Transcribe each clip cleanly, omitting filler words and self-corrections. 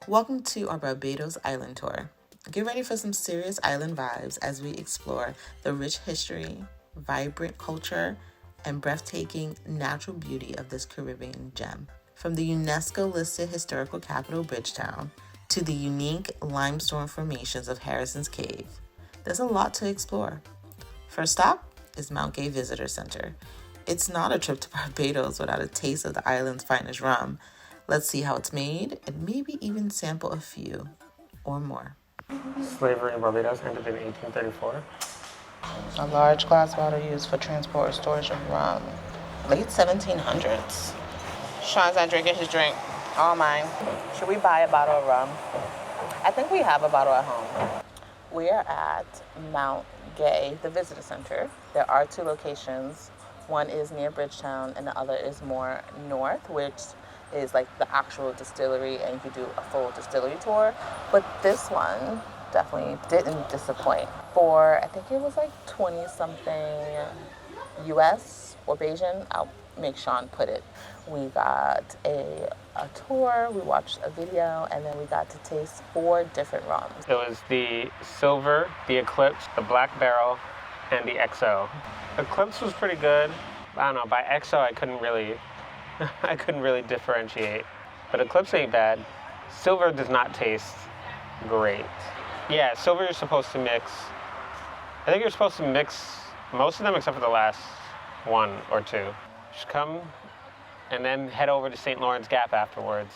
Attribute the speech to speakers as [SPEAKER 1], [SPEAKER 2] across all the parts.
[SPEAKER 1] Welcome to our Barbados Island Tour. Get ready for some serious island vibes as we explore the rich history, vibrant culture, and breathtaking natural beauty of this Caribbean gem. From the UNESCO-listed historical capital Bridgetown to the unique limestone formations of Harrison's Cave, there's a lot to explore. First stop is Mount Gay Visitor Center. It's not a trip to Barbados without a taste of the island's finest rum. Let's see how it's made and maybe even sample a few or more.
[SPEAKER 2] Slavery in Barbados ended in 1834.
[SPEAKER 1] A large glass bottle used for transport or storage of rum. Late 1700s. Sean's not drinking his drink. All mine. Should we buy a bottle of rum? I think we have a bottle at home. We are at Mount Gay, the visitor center. There are two locations. One is near Bridgetown and the other is more north, which is like the actual distillery, and you could do a full distillery tour. But this one definitely didn't disappoint. For, I think it was like 20 something US or Bayesian. I'll make Sean put it. We got a tour, we watched a video, and then we got to taste 4 different rums.
[SPEAKER 2] It was the Silver, the Eclipse, the Black Barrel, and the XO. Eclipse was pretty good. I don't know, by XO I couldn't really differentiate. But Eclipse ain't bad. Silver does not taste great. Yeah, Silver you're supposed to mix. I think you're supposed to mix most of them except for the last 1 or 2. Just come and then head over to St. Lawrence Gap afterwards.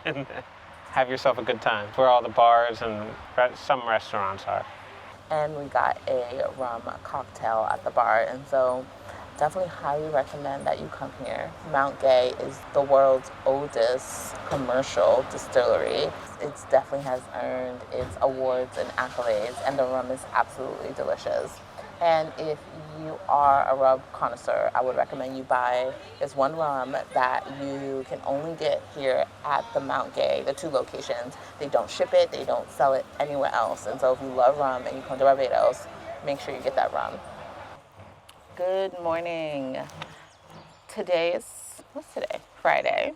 [SPEAKER 2] And have yourself a good time. Where all the bars and some restaurants are.
[SPEAKER 1] And we got a rum cocktail at the bar, and so definitely highly recommend that you come here. Mount Gay is the world's oldest commercial distillery. It definitely has earned its awards and accolades, and the rum is absolutely delicious. And if you are a rum connoisseur, I would recommend you buy this one rum that you can only get here at the Mount Gay, the 2 locations. They don't ship it, they don't sell it anywhere else. And so if you love rum and you come to Barbados, make sure you get that rum. Good morning. What's today? Friday.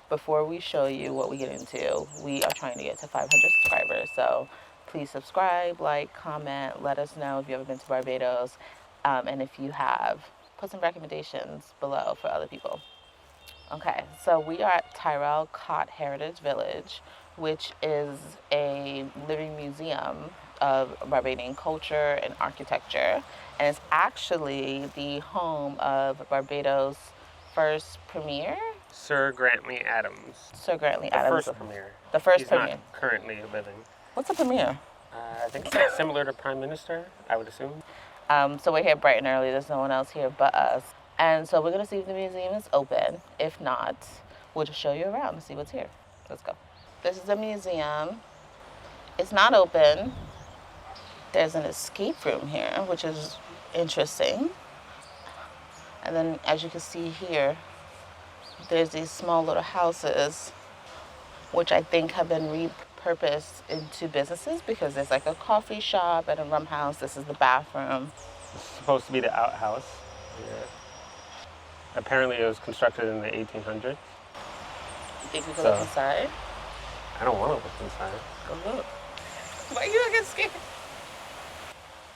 [SPEAKER 1] Before we show you what we get into, we are trying to get to 500 subscribers. So please subscribe, like, comment, let us know if you've ever been to Barbados. And if you have, put some recommendations below for other people. Okay, so we are at Tyrell Cott Heritage Village, which is a living museum of Barbadian culture and architecture. And it's actually the home of Barbados' first premier.
[SPEAKER 2] Sir Grantley Adams.
[SPEAKER 1] Sir Grantley Adams.
[SPEAKER 2] The first premier.
[SPEAKER 1] The first
[SPEAKER 2] He's
[SPEAKER 1] premier.
[SPEAKER 2] Not currently living.
[SPEAKER 1] What's a premier?
[SPEAKER 2] I think it's similar to prime minister, I would assume.
[SPEAKER 1] So we're here bright and early. There's no one else here but us. And so we're going to see if the museum is open. If not, we'll just show you around and see what's here. Let's go. This is the museum. It's not open. There's an escape room here, which is interesting. And then, as you can see here, there's these small little houses, which I think have been repurposed into businesses, because there's like a coffee shop and a rum house. This is the bathroom.
[SPEAKER 2] It's supposed to be the outhouse. Yeah. Apparently it was constructed in the 1800s.
[SPEAKER 1] You think we can look inside?
[SPEAKER 2] I don't want to look inside.
[SPEAKER 1] Go look. Why are you looking scared?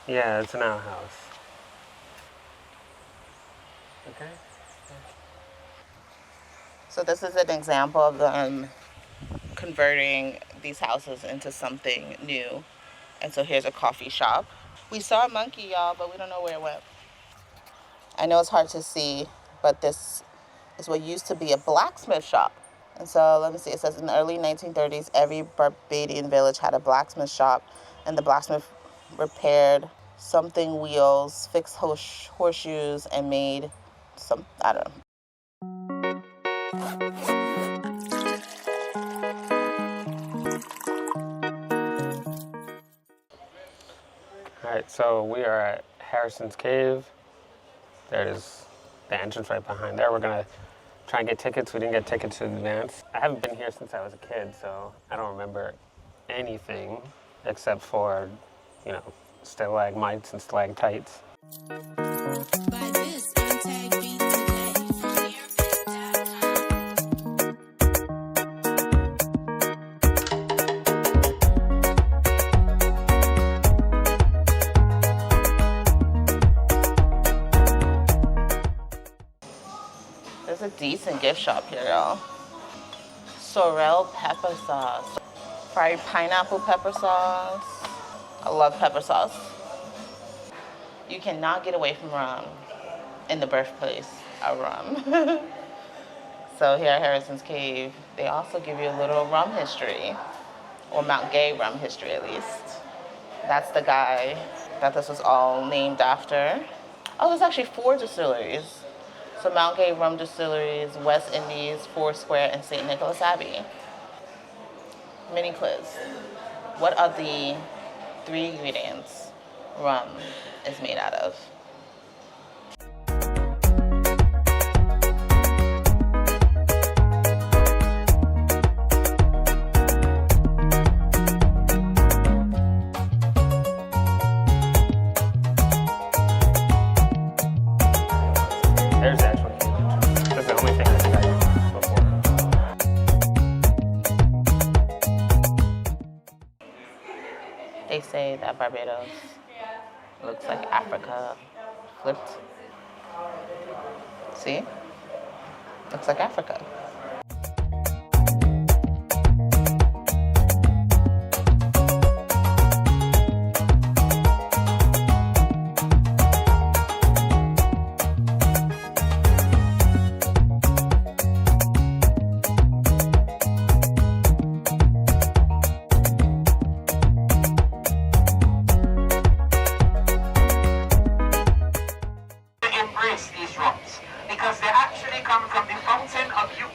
[SPEAKER 2] Yeah, it's an outhouse. Okay.
[SPEAKER 1] So this is an example of them converting these houses into something new. And so here's a coffee shop. We saw a monkey, y'all, but we don't know where it went. I know it's hard to see, but this is what used to be a blacksmith shop. And so let me see, it says in the early 1930s, every Barbadian village had a blacksmith shop, and the blacksmith repaired something wheels, fixed horseshoes, and made some, I don't know.
[SPEAKER 2] All right, so we are at Harrison's Cave. There's the entrance right behind there. We're gonna try and get tickets. We didn't get tickets in advance. I haven't been here since I was a kid, so I don't remember anything except for, you know, stalagmites and stalactites.
[SPEAKER 3] Vybz,
[SPEAKER 1] It's a decent gift shop here, y'all. Sorrel pepper sauce. Fried pineapple pepper sauce. I love pepper sauce. You cannot get away from rum in the birthplace of rum. So here at Harrison's Cave, they also give you a little rum history, or Mount Gay rum history at least. That's the guy that this was all named after. Oh, there's actually 4 distilleries. So Mount Gay Rum Distilleries, West Indies, Foursquare, and St. Nicholas Abbey. Mini quiz. What are the 3 ingredients rum is made out of?
[SPEAKER 2] There's the actual cave. That's the only thing I think I did before.
[SPEAKER 1] They say that Barbados looks like Africa flipped. See? Looks like Africa.
[SPEAKER 3] These rums because they actually come from the fountain of youth.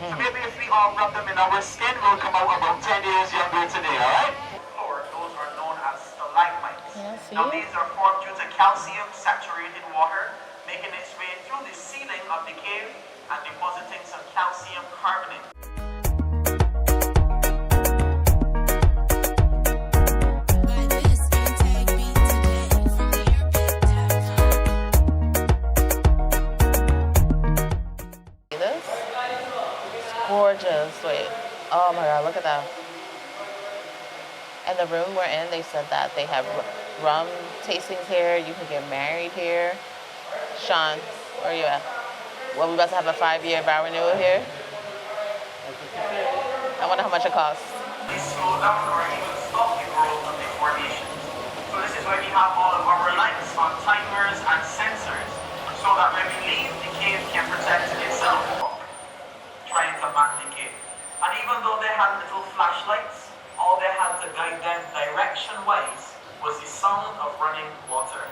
[SPEAKER 3] So maybe if we all rub them in our skin, we'll come out about 10 years younger today, alright? Or those are known as stalagmites. Now these are formed due to calcium saturated water making its way through the ceiling of the cave and depositing some calcium carbonate.
[SPEAKER 1] Gorgeous. Wait. Oh my god, look at that. And the room we're in, they said that they have rum tastings here. You can get married here. Sean, where are you at? Well, we about to have a 5-year vow renewal here. I wonder how much it costs.
[SPEAKER 3] They slow down or even stop the growth of the formations. So this is why we have all of our lights on timers and sensors, so that when we leave, the cave can protect itself. Trying to map the cave. And even though they had little flashlights, all they had to guide them direction-wise was the sound of running water.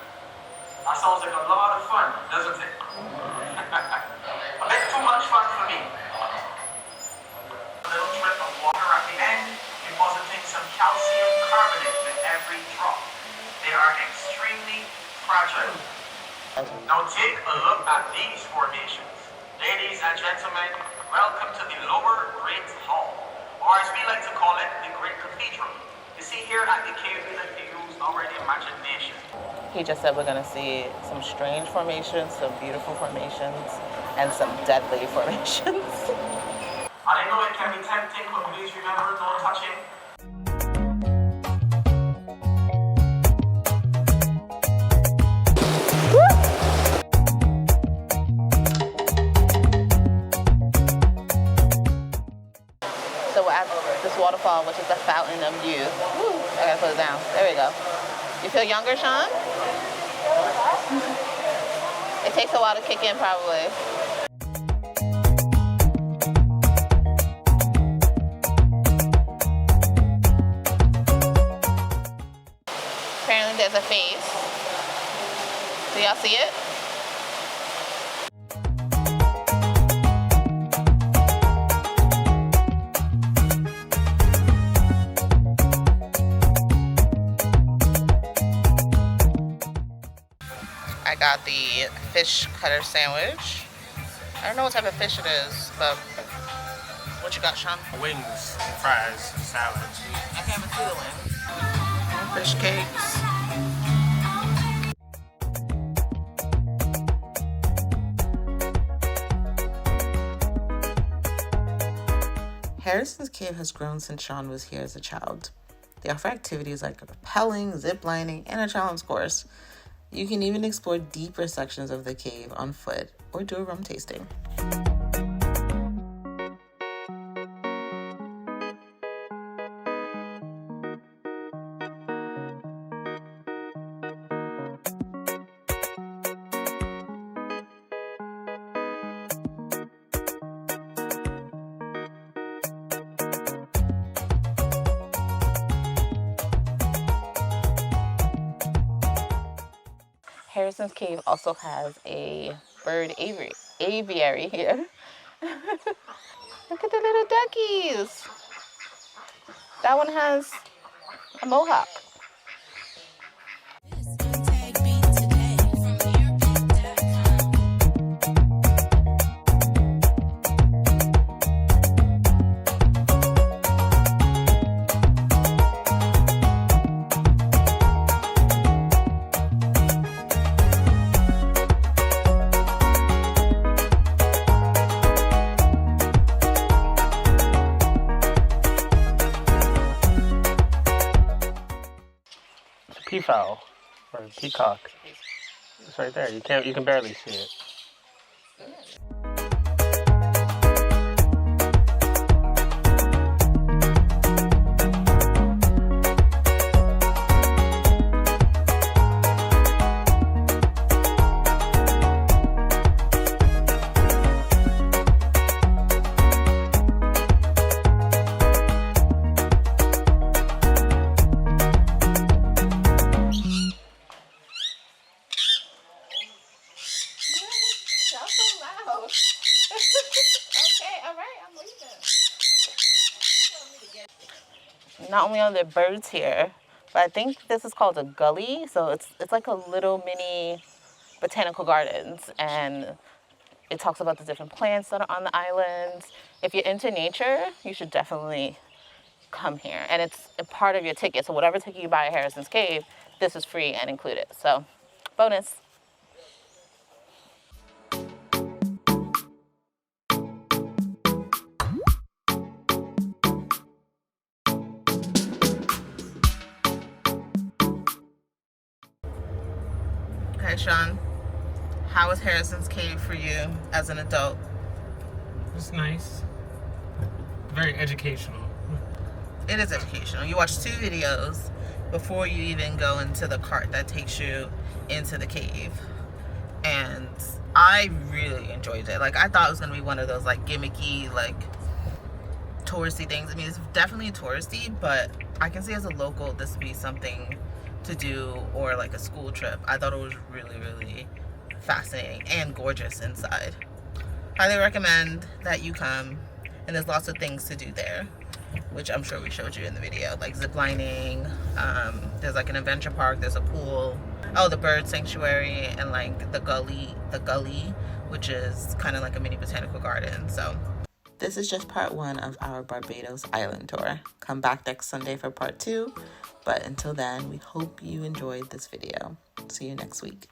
[SPEAKER 3] That sounds like a lot of fun, doesn't it? A bit too much fun for me. A little drip of water at the end, depositing some calcium carbonate with every drop. They are extremely fragile. Now take a look at these formations. Ladies and gentlemen, welcome to the Lower Great Hall, or as we like to call it, the Great Cathedral. You see, here at the cave, we like to use our imagination.
[SPEAKER 1] He just said we're gonna see some strange formations, some beautiful formations, and some deadly formations.
[SPEAKER 3] And I know it can be tempting, but please remember, no touching.
[SPEAKER 1] This waterfall, which is the fountain of youth. Woo, I gotta put it down. There we go. You feel younger, Sean? It takes a while to kick in, probably. Apparently there's a face. Do y'all see it? I got the fish cutter sandwich. I don't know what type of fish it is, but what you got, Sean?
[SPEAKER 2] Wings, fries, salads.
[SPEAKER 1] I can't even see the wing. Fish cakes. Harrison's Cave has grown since Sean was here as a child. They offer activities like rappelling, zip lining, and a challenge course. You can even explore deeper sections of the cave on foot or do a rum tasting. Harrison's Cave also has a bird aviary here. Look at the little duckies. That one has a mohawk.
[SPEAKER 2] Peafowl or peacock. It's right there. You can barely see it.
[SPEAKER 1] Not only are there birds here, but I think this is called a gully. So it's like a little mini botanical gardens, and it talks about the different plants that are on the islands. If you're into nature, you should definitely come here. And it's a part of your ticket. So whatever ticket you buy at Harrison's Cave, this is free and included. So bonus. Okay, Sean, how was Harrison's Cave for you as an adult?
[SPEAKER 2] It's nice. Very educational.
[SPEAKER 1] It is educational. You watch 2 videos before you even go into the cart that takes you into the cave. And I really enjoyed it. Like, I thought it was going to be one of those, like, gimmicky, like, touristy things. I mean, it's definitely touristy, but I can see as a local this would be something to do, or like a school trip. I thought it was really, really fascinating and gorgeous inside. Highly recommend that you come, and there's lots of things to do there, which I'm sure we showed you in the video, like zip lining. There's like an adventure park, there's a pool, oh, the bird sanctuary, and like the gully, which is kind of like a mini botanical garden. So this is just part 1 of our Barbados island tour. Come back next Sunday for part 2. But until then, we hope you enjoyed this video. See you next week.